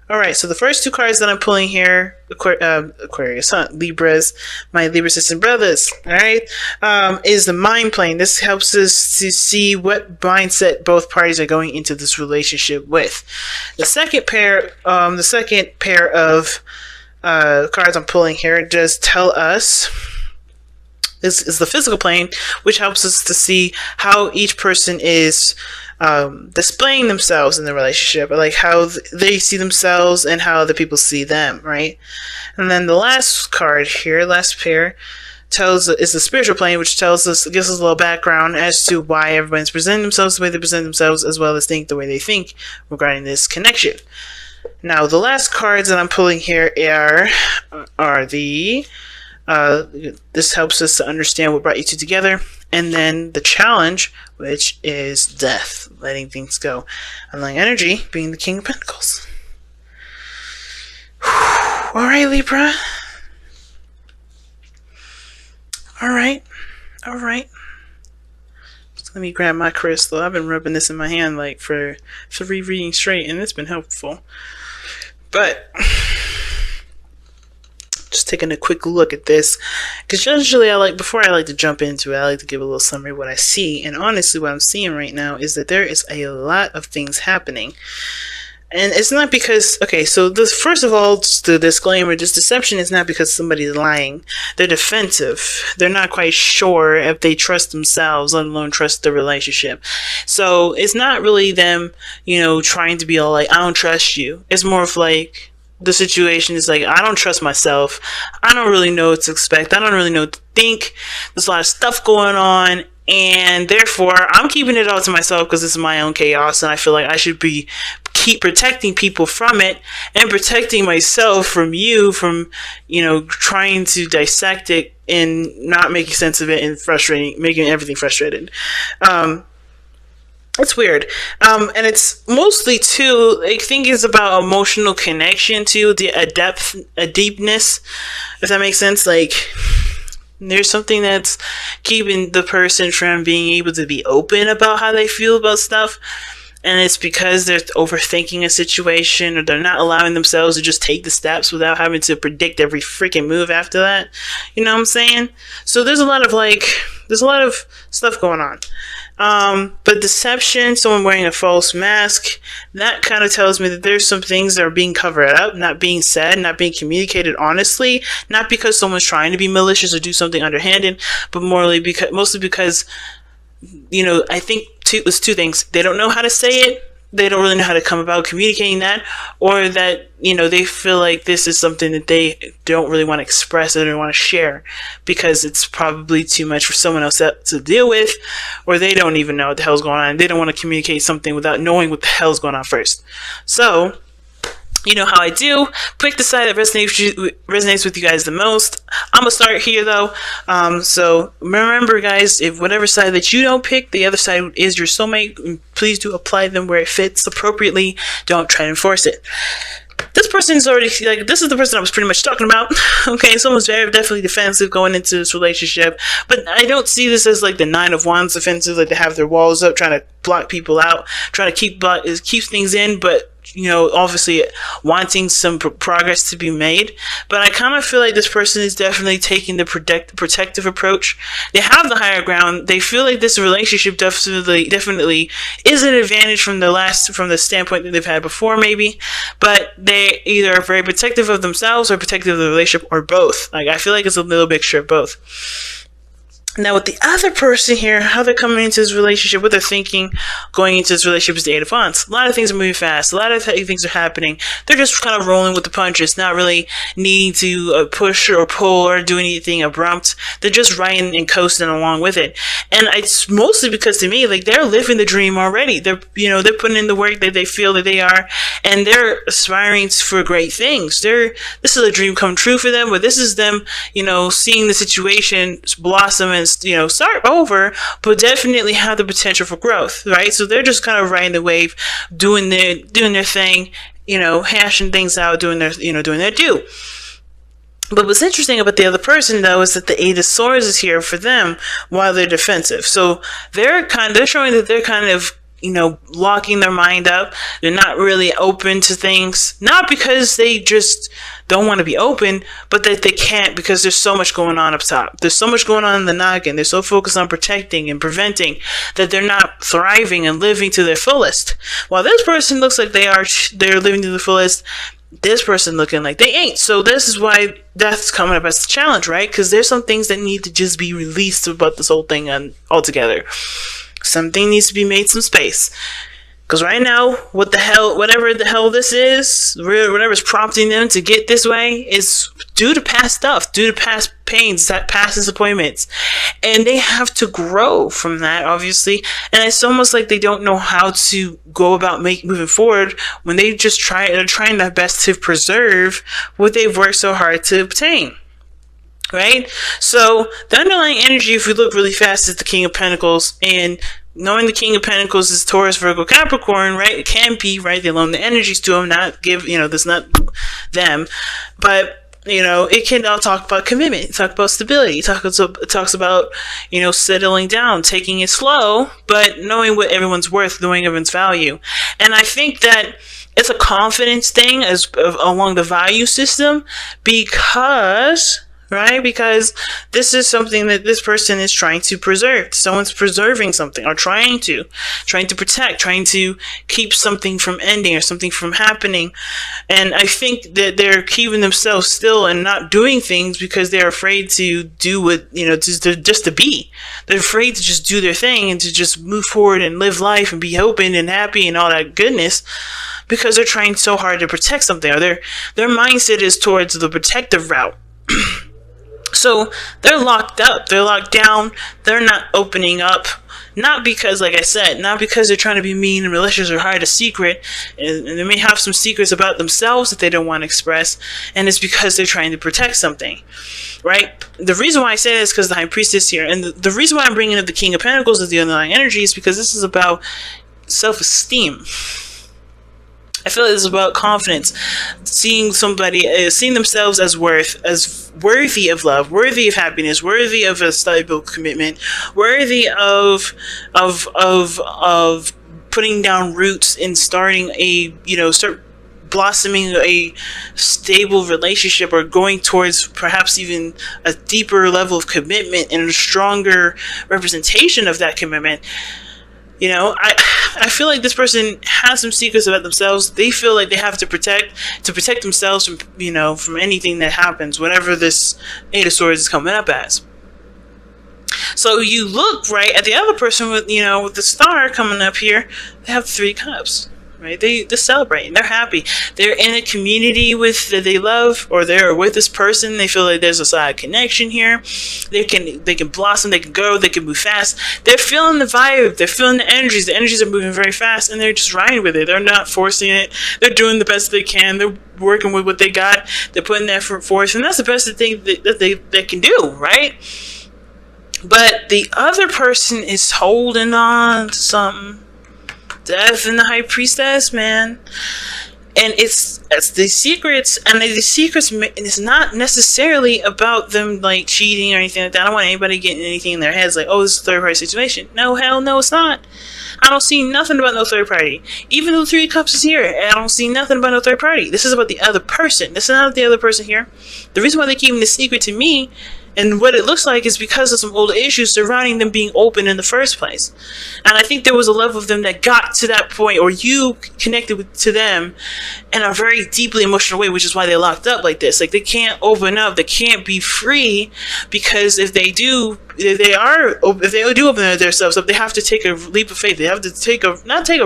All right, so the first two cards that I'm pulling here, Aquarius, Libras, my Libra sisters and brothers, all right, is the mind plane. This helps us to see what mindset both parties are going into this relationship with. The second pair of cards I'm pulling here just tell us is the physical plane, which helps us to see how each person is displaying themselves in the relationship, like how they see themselves and how other people see them, right? And then the last card here, last pair, is the spiritual plane, which gives us a little background as to why everyone's presenting themselves the way they present themselves, as well as think the way they think regarding this connection. Now, the last cards that I'm pulling here are the this helps us to understand what brought you two together, and then the challenge, which is death, letting things go, and like energy being the King of Pentacles. All right, Libra. All right. So let me grab my crystal. I've been rubbing this in my hand like for 3 readings straight, and it's been helpful. But just taking a quick look at this, because usually before I like to jump into it, I like to give a little summary of what I see. And honestly, what I'm seeing right now is that there is a lot of things happening. And it's not because, okay, so first of all, just the disclaimer, this deception is not because somebody's lying. They're defensive. They're not quite sure if they trust themselves, let alone trust the relationship. So it's not really them, trying to be all like, I don't trust you. It's more of like, the situation is like, I don't trust myself. I don't really know what to expect. I don't really know what to think. There's a lot of stuff going on, and therefore I'm keeping it all to myself because it's my own chaos, and I feel like I should keep protecting people from it and protecting myself from you, from trying to dissect it and not making sense of it and making everything frustrated. It's weird. And it's mostly too, I think it's about emotional connection to a deepness, if that makes sense. Like, there's something that's keeping the person from being able to be open about how they feel about stuff. And it's because they're overthinking a situation, or they're not allowing themselves to just take the steps without having to predict every freaking move after that. You know what I'm saying? So there's a lot of stuff going on. But deception, someone wearing a false mask, that kind of tells me that there's some things that are being covered up, not being said, not being communicated honestly, not because someone's trying to be malicious or do something underhanded, but mostly because, I think it's two things. They don't know how to say it. They don't really know how to come about communicating that, or that, they feel like this is something that they don't really want to express or don't want to share because it's probably too much for someone else to deal with, or they don't even know what the hell's going on. They don't want to communicate something without knowing what the hell's going on first. So, you know how I do. Pick the side that resonates with you guys the most. I'm going to start here, though. So remember, guys, if whatever side that you don't pick, the other side is your soulmate, please do apply them where it fits appropriately. Don't try to enforce it. This person's already, this is the person I was pretty much talking about. Okay, someone's definitely defensive going into this relationship. But I don't see this as like the 9 of Wands defensive, like they have their walls up, trying to block people out, trying to keep things in, but obviously wanting some progress to be made. But I kind of feel like this person is definitely taking the protective approach. They have the higher ground. They feel like this relationship definitely is an advantage from the standpoint that they've had before, maybe. But they either are very protective of themselves or protective of the relationship, or both. Like, I feel like it's a little mixture of both. Now, with the other person here, how they're coming into this relationship, what they're thinking going into this relationship is the 8 of Wands. A lot of things are moving fast. A lot of things are happening. They're just kind of rolling with the punches, not really needing to push or pull or do anything abrupt. They're just riding and coasting along with it. And it's mostly because, to me, like, they're living the dream already. They're putting in the work that they feel that they are, and they're aspiring for great things. This is a dream come true for them, but this is them, seeing the situation blossom and start over, but definitely have the potential for growth, right? So they're just kind of riding the wave, doing their thing, hashing things out, doing their due. But what's interesting about the other person, though, is that the 8 of Swords is here for them while they're defensive. So they're showing that they're kind of locking their mind up. They're not really open to things, not because they just don't want to be open, but that they can't because there's so much going on up top. There's so much going on in the noggin. They're so focused on protecting and preventing that they're not thriving and living to their fullest. While this person looks like they're living to the fullest, this person looking like they ain't. So this is why that's coming up as a challenge, right? Because there's some things that need to just be released about this whole thing altogether. Something needs to be made some space. Because right now, whatever the hell this is, whatever's prompting them to get this way is due to past stuff, due to past pains, past disappointments. And they have to grow from that, obviously. And it's almost like they don't know how to go about moving forward when they're trying their best to preserve what they've worked so hard to obtain. Right? So the underlying energy, if we look really fast, is the King of Pentacles. And knowing the King of Pentacles is Taurus, Virgo, Capricorn, right? It can be, right? They loan the energies to them, that's not them. But, it can all talk about commitment, talk about stability, it talks about, settling down, taking it slow, but knowing what everyone's worth, knowing everyone's value. And I think that it's a confidence thing along the value system because this is something that this person is trying to preserve. Someone's preserving something or trying to protect, trying to keep something from ending or something from happening. And I think that they're keeping themselves still and not doing things because they're afraid to do what, just to be. They're afraid to just do their thing and to just move forward and live life and be open and happy and all that goodness because they're trying so hard to protect something, or their mindset is towards the protective route. So they're locked up, they're locked down, they're not opening up, not because, like I said, not because they're trying to be mean and malicious or hide a secret, and they may have some secrets about themselves that they don't want to express, and it's because they're trying to protect something, right? The reason why I say this is because the High Priestess here, and the reason why I'm bringing up the King of Pentacles as the underlying energy is because this is about self-esteem. I feel like it's about confidence, seeing themselves as worthy of love, worthy of happiness, worthy of a stable commitment, worthy of putting down roots and starting start blossoming a stable relationship, or going towards perhaps even a deeper level of commitment and a stronger representation of that commitment. I feel like this person has some secrets about themselves. They feel like they have to protect themselves from anything that happens, whatever this Eight of Swords is coming up as. So you look right at the other person with the Star coming up here. They have 3 cups. Right? They're celebrating. They're happy. They're in a community that they love, or they're with this person. They feel like there's a solid connection here. They can blossom. They can grow. They can move fast. They're feeling the vibe. They're feeling the energies. The energies are moving very fast, and they're just riding with it. They're not forcing it. They're doing the best they can. They're working with what they got. They're putting that effort forth, and that's the best thing that they can do, right? But the other person is holding on to something. Death and the High Priestess, man. And it's the secrets, and the secrets, it's not necessarily about them like cheating or anything like that. I don't want anybody getting anything in their heads like, oh, this is a third party situation. No, hell no, it's not. I don't see nothing about no third party. Even though 3 cups is here, I don't see nothing about no third party. This is about the other person. This is not the other person here. The reason why they're keeping this secret to me and what it looks like is because of some older issues surrounding them being open in the first place. And I think there was a level of them that got to that point, or you connected to them in a very deeply emotional way, which is why they're locked up like this. Like, they can't open up, they can't be free, because if they do open themselves up, they have to take a leap of faith. They have to not take a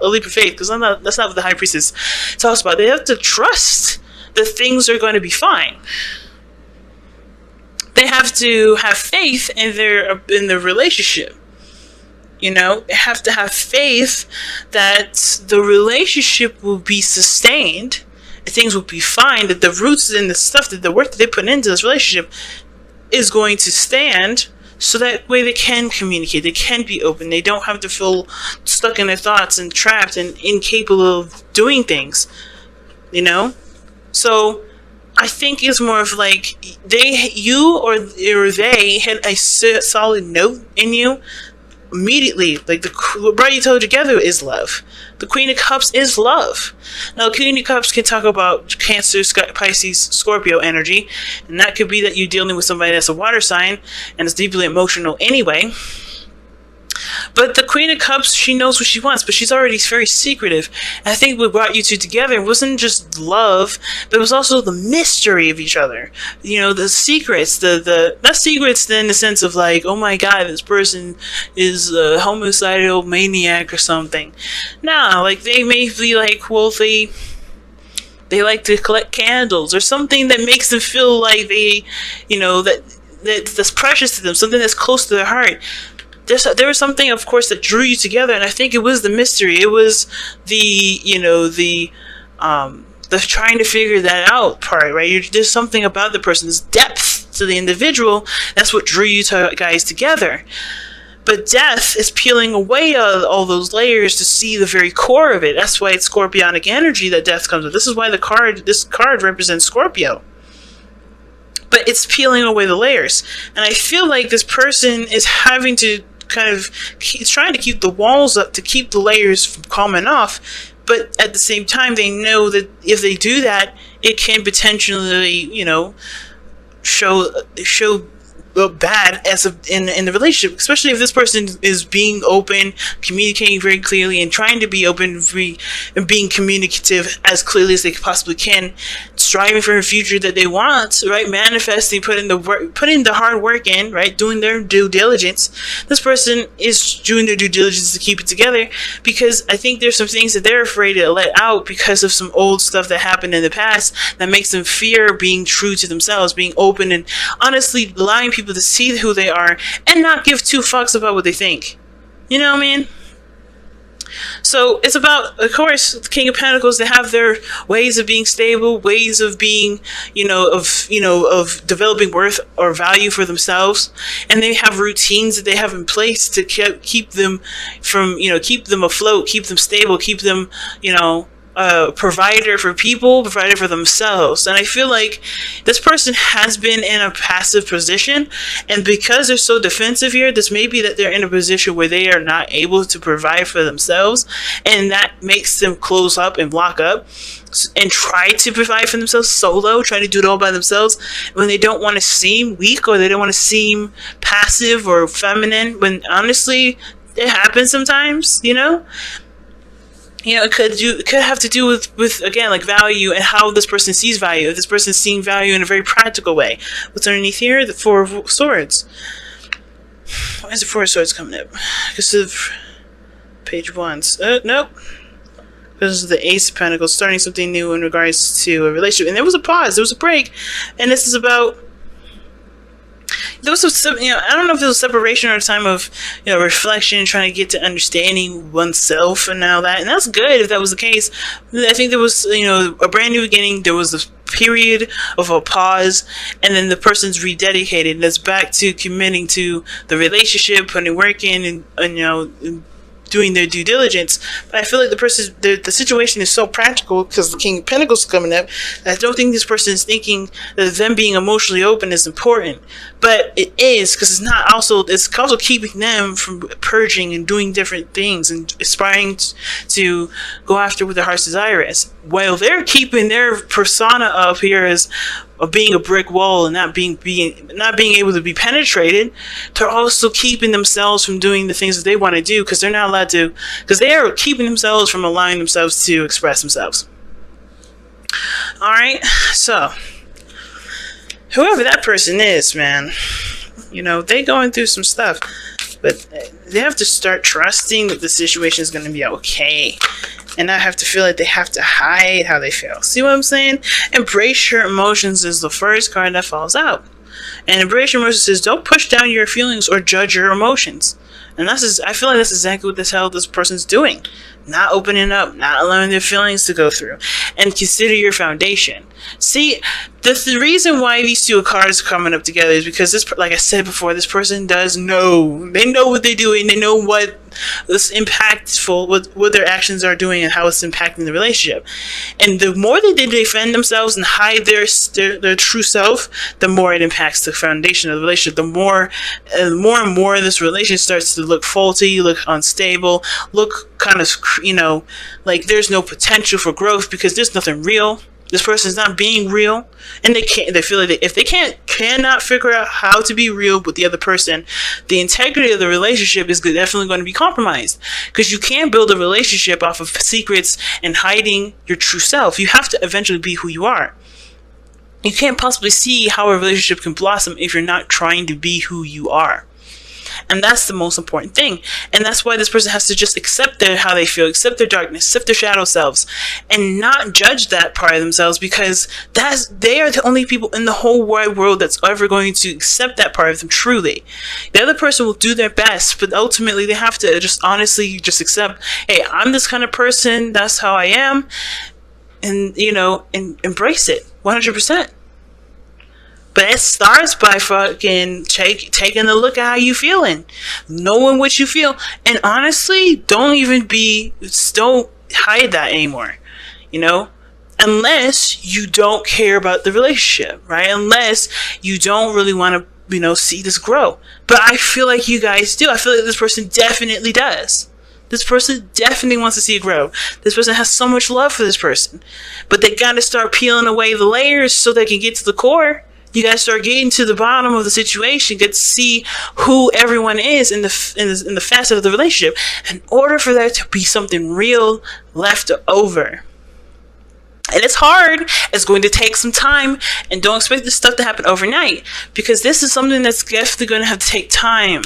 leap of faith, because that's not what the High Priestess talks about. They have to trust that things are going to be fine. They have to have faith in their relationship. They have to have faith that the relationship will be sustained, things will be fine, that the roots and the stuff, that the work that they put into this relationship is going to stand, so that way they can communicate, they can be open, they don't have to feel stuck in their thoughts and trapped and incapable of doing things, So I think it's more of like you or they had a solid note in you immediately, like what brought you two together is love. The Queen of Cups is love. Now, the Queen of Cups can talk about Cancer, Pisces, Scorpio energy, and that could be that you're dealing with somebody that's a water sign and is deeply emotional anyway. But the Queen of Cups, she knows what she wants, but she's already very secretive. And I think what brought you two together wasn't just love, but it was also the mystery of each other. You know, the secrets, not secrets in the sense of like, oh my god, this person is a homicidal maniac or something. Nah, like they may be like, well, they like to collect candles or something that makes them feel like they, you know, that's precious to them, something that's close to their heart. There was something, of course, that drew you together, and I think it was the mystery. It was the trying to figure that out part, right? There's something about the person's depth to the individual. That's what drew you guys together. But death is peeling away all those layers to see the very core of it. That's why it's scorpionic energy that death comes with. This is why this card represents Scorpio. But it's peeling away the layers. And I feel like this person is having to trying to keep the walls up to keep the layers from coming off. But at the same time, they know that if they do that, it can potentially, you know, show bad in the relationship, especially if this person is being open, communicating very clearly, and trying to be open and being communicative as clearly as they possibly can, striving for a future that they want, right? Manifesting, putting the hard work in, right? Doing their due diligence. This person is doing their due diligence to keep it together, because I think there's some things that they're afraid to let out because of some old stuff that happened in the past that makes them fear being true to themselves, being open, and honestly allowing people to see who they are and not give two fucks about what they think. You know what I mean? So it's about, of course, the King of Pentacles. They have their ways of being stable, ways of being, of developing worth or value for themselves, and they have routines that they have in place to keep them from, keep them afloat, keep them stable, keep them, provider for people, provider for themselves. And I feel like this person has been in a passive position, and because they're so defensive here, this may be that they're in a position where they are not able to provide for themselves, and that makes them close up and block up and try to provide for themselves solo, try to do it all by themselves when they don't want to seem weak, or they don't want to seem passive or feminine, when honestly it happens sometimes. It could have to do with again, like value and how this person sees value. If this person's seeing value in a very practical way. What's underneath here? The Four of Swords. Why is the Four of Swords coming up? Because of page 1. Nope. Because of the Ace of Pentacles, starting something new in regards to a relationship. And there was a pause. There was a break. And this is about... There was some, I don't know if it was separation or a time of, reflection, trying to get to understanding oneself and all that. And that's good if that was the case. I think there was, a brand new beginning. There was a period of a pause, and then the person's rededicated. And that's back to committing to the relationship, putting work in, and doing their due diligence. But I feel like the situation is so practical because the King of Pentacles is coming up. I don't think this person is thinking that them being emotionally open is important, but it is, because it's also keeping them from purging and doing different things and aspiring to go after what their heart's desire is, while they're keeping their persona up here as of being a brick wall and not being able to be penetrated. They're also keeping themselves from doing the things that they want to do, because they're not allowed to, because they are keeping themselves from allowing themselves to express themselves. Alright, so whoever that person is, man, they going through some stuff, but they have to start trusting that the situation is going to be okay, and not have to feel like they have to hide how they feel. See what I'm saying? Embrace your emotions is the first card that falls out. And embrace your emotions says, don't push down your feelings or judge your emotions. And I feel like that's exactly what the hell this person's doing. Not opening up, not allowing their feelings to go through. And consider your foundation. See, the reason why these two cards are coming up together is because this, like I said before, this person does know. They know what they're doing. They know what is impactful, what their actions are doing, and how it's impacting the relationship. And the more they defend themselves and hide their true self, the more it impacts the foundation of the relationship. The more and more this relationship starts to look faulty, look unstable, look kind of, like there's no potential for growth because there's nothing real. This person's not being real, and they feel like if they cannot figure out how to be real with the other person, the integrity of the relationship is definitely going to be compromised, because you can't build a relationship off of secrets and hiding your true self. You have to eventually be who you are. You can't possibly see how a relationship can blossom if you're not trying to be who you are. And that's the most important thing. And that's why this person has to just accept how they feel, accept their darkness, accept their shadow selves, and not judge that part of themselves, because they are the only people in the whole wide world that's ever going to accept that part of them truly. The other person will do their best, but ultimately they have to just honestly just accept, hey, I'm this kind of person, that's how I am, and, and embrace it 100%. But it starts by fucking taking a look at how you feeling, knowing what you feel, and honestly, don't hide that anymore, unless you don't care about the relationship, right? Unless you don't really want to, see this grow. But I feel like you guys do. I feel like this person definitely does. This person definitely wants to see it grow. This person has so much love for this person, but they got to start peeling away the layers so they can get to the core. You guys start getting to the bottom of the situation, get to see who everyone is in the facet of the relationship, in order for there to be something real left over. And it's hard. It's going to take some time, and don't expect this stuff to happen overnight, because this is something that's definitely going to have to take time.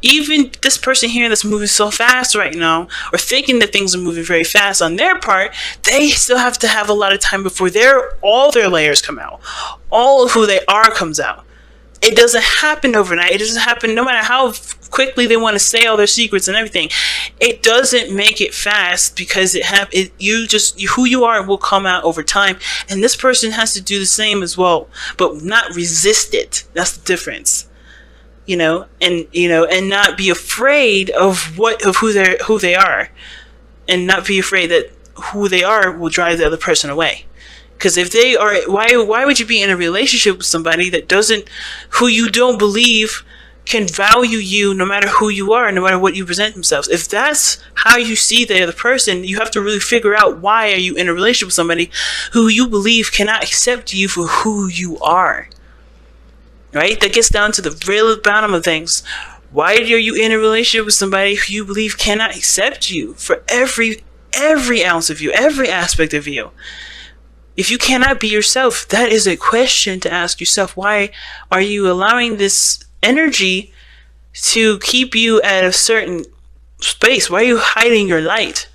Even this person here that's moving so fast right now, or thinking that things are moving very fast on their part, they still have to have a lot of time before all their layers come out. All of who they are comes out. It doesn't happen overnight. It doesn't happen no matter how quickly they want to say all their secrets and everything. It doesn't make it fast, because who you are will come out over time. And this person has to do the same as well, but not resist it. That's the difference. And not be afraid of who they are, and not be afraid that who they are will drive the other person away. Because if they are, why would you be in a relationship with somebody who you don't believe can value you, no matter who you are, no matter what you present themselves? If that's how you see the other person, you have to really figure out, why are you in a relationship with somebody who you believe cannot accept you for who you are? Right? That gets down to the real bottom of things. Why are you in a relationship with somebody who you believe cannot accept you for every ounce of you, every aspect of you? If you cannot be yourself, that is a question to ask yourself. Why are you allowing this energy to keep you at a certain space? Why are you hiding your light?